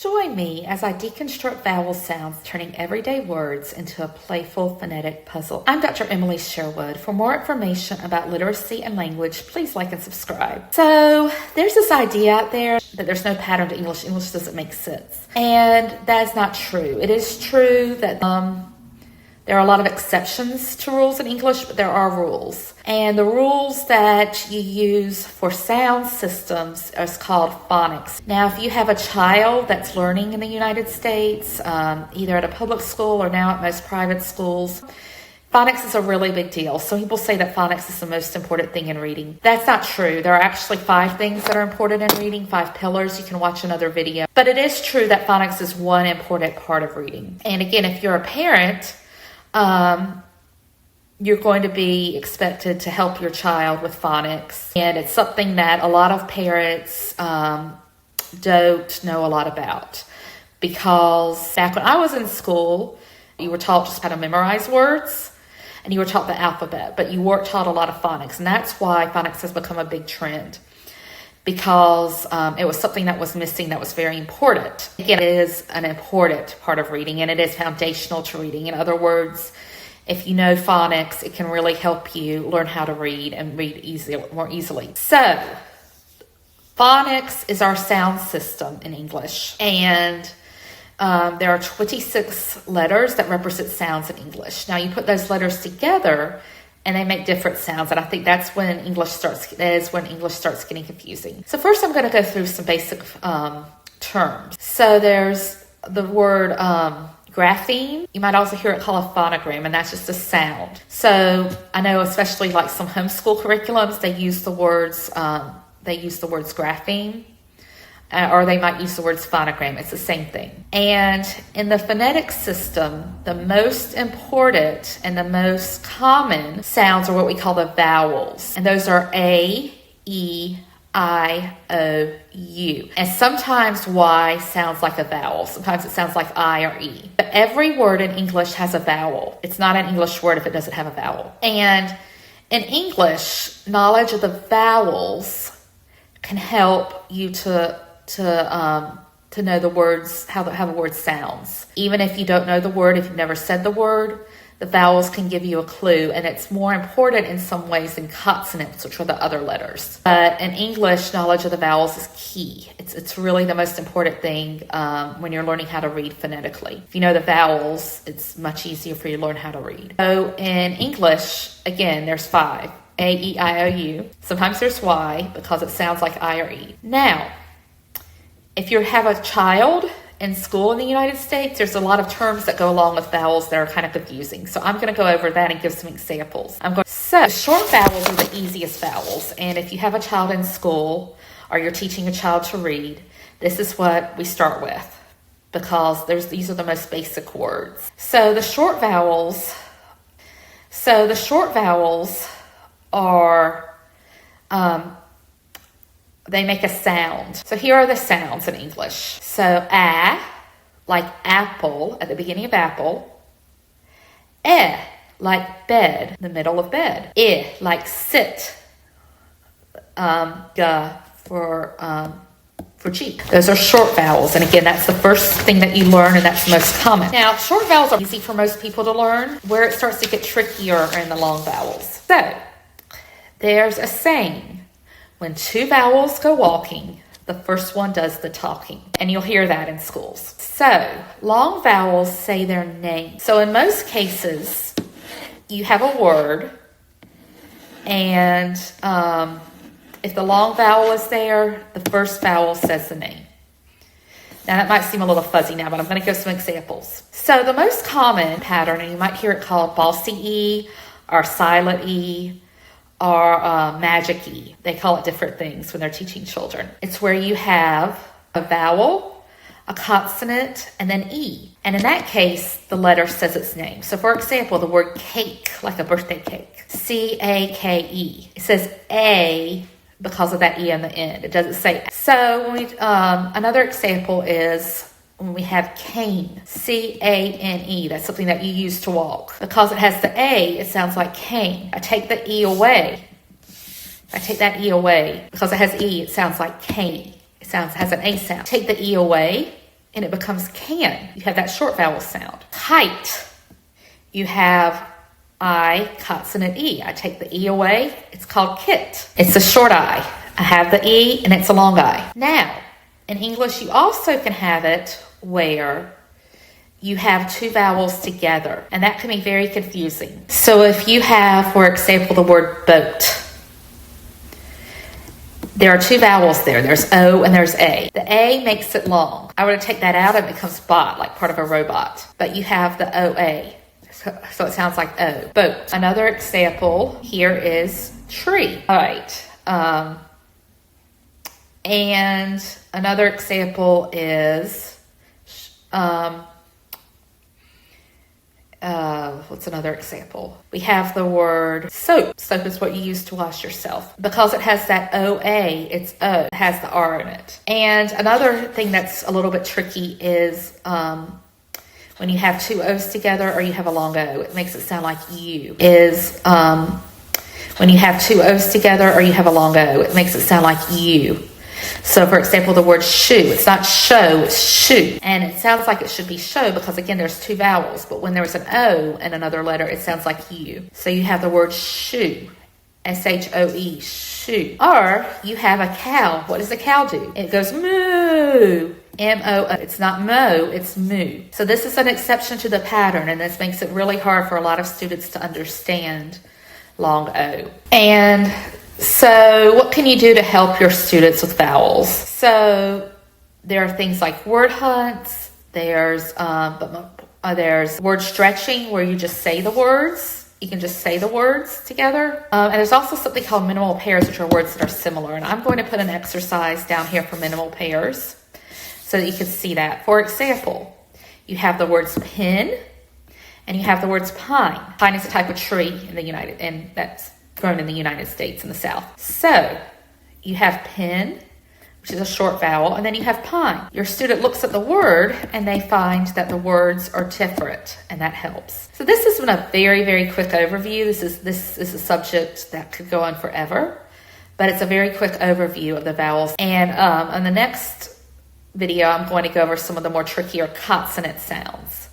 Join me as I deconstruct vowel sounds, turning everyday words into a playful phonetic puzzle. I'm Dr. Emily Sherwood. For more information about literacy and language, please like and subscribe. So there's this idea out there that there's no pattern to English. English doesn't make sense. And that's not true. It is true that there are a lot of exceptions to rules in English, but there are rules. And the rules that you use for sound systems is called phonics. Now, if you have a child that's learning in the United States, either at a public school or now at most private schools, phonics is a really big deal. Some people say that phonics is the most important thing in reading. That's not true. There are actually 5 things that are important in reading, 5 pillars. You can watch another video. But it is true that phonics is one important part of reading. And again, if you're a parent, you're going to be expected to help your child with phonics. And it's something that a lot of parents don't know a lot about. Because back when I was in school, you were taught just how to memorize words and you were taught the alphabet, but you weren't taught a lot of phonics. And that's why phonics has become a big trend. Because it was something that was missing that was very important. Again, it is an important part of reading and it is foundational to reading. In other words, if you know phonics, it can really help you learn how to read and read more easily. So, phonics is our sound system in English. And there are 26 letters that represent sounds in English. Now, you put those letters together and they make different sounds. And I think that's when English starts getting confusing. So first I'm going to go through some basic terms. So there's the word grapheme. You might also hear it called a phonogram, and that's just a sound. So I know especially like some homeschool curriculums, they use the words grapheme. Or they might use the words phonogram. It's the same thing. And in the phonetic system, the most important and the most common sounds are what we call the vowels. And those are A, E, I, O, U. And sometimes Y sounds like a vowel. Sometimes it sounds like I or E. But every word in English has a vowel. It's not an English word if it doesn't have a vowel. And in English, knowledge of the vowels can help you to know the words, how the word sounds. Even if you don't know the word, if you've never said the word, the vowels can give you a clue, and it's more important in some ways than consonants, which are the other letters. But in English, knowledge of the vowels is key. It's really the most important thing when you're learning how to read phonetically. If you know the vowels, it's much easier for you to learn how to read. So in English, again, there's 5. A, E, I, O, U. Sometimes there's Y because it sounds like I or E. Now, if you have a child in school in the United States, there's a lot of terms that go along with vowels that are kind of confusing. So I'm going to go over that and give some examples. So short vowels are the easiest vowels. And if you have a child in school or you're teaching a child to read, this is what we start with because these are the most basic words. So the short vowels are they make a sound. So here are the sounds in English. So a, like apple at the beginning of apple. E, like bed, the middle of bed. I, like sit. G, for cheek. Those are short vowels. And again, that's the first thing that you learn, and that's the most common. Now, short vowels are easy for most people to learn. Where it starts to get trickier are in the long vowels. So there's a saying. When 2 vowels go walking, the first one does the talking. And you'll hear that in schools. So, long vowels say their name. So in most cases, you have a word, and if the long vowel is there, the first vowel says the name. Now that might seem a little fuzzy now, but I'm going to give some examples. So the most common pattern, and you might hear it called falsy E or silent E, or magic E. They call it different things when they're teaching children. It's where you have a vowel, a consonant, and then E. And in that case, the letter says its name. So for example, the word cake, like a birthday cake, C-A-K-E. It says A because of that E on the end. It doesn't say A. So another example is when we have cane, C-A-N-E, that's something that you use to walk. Because it has the A, it sounds like cane. I take the E away. Because it has E, it sounds like cane. It has an A sound. Take the E away, and it becomes can. You have that short vowel sound. Kite. You have I, consonant E. I take the E away. It's called kit. It's a short I. I have the E and it's a long I. Now, in English, you also can have it where you have two vowels together, and that can be very confusing. So if you have, for example, the word boat, there are two vowels there. There's O and there's A. The A makes it long. I were to take that out, it becomes bot, like part of a robot. But you have the OA, so it sounds like O. Boat. Another example here is tree. All right. And another example is, what's another example? We have the word soap. Soap is what you use to wash yourself. Because it has that OA, it's O. It has the R in it. And another thing that's a little bit tricky is when you have two O's together or you have a long O, it makes it sound like you. When you have two O's together or you have a long O, it makes it sound like you. So, for example, the word shoe, it's not show, it's shoe. And it sounds like it should be show because, again, there's two vowels. But when there's an O and another letter, it sounds like you. So you have the word shoe, S-H-O-E, shoe. Or you have a cow. What does a cow do? It goes moo, M-O-O. It's not mo, it's moo. So this is an exception to the pattern, and this makes it really hard for a lot of students to understand long O. And so what can you do to help your students with vowels? So there are things like word hunts. There's word stretching where you just say the words. You can just say the words together. And there's also something called minimal pairs, which are words that are similar. And I'm going to put an exercise down here for minimal pairs so that you can see that. For example, you have the words pin and you have the words pine. Pine is a type of tree and that's grown in the United States in the South. So you have pin, which is a short vowel, and then you have pine. Your student looks at the word and they find that the words are different, and that helps. So this has been a very, very quick overview. This is a subject that could go on forever, but it's a very quick overview of the vowels. And on the next video, I'm going to go over some of the more trickier consonant sounds.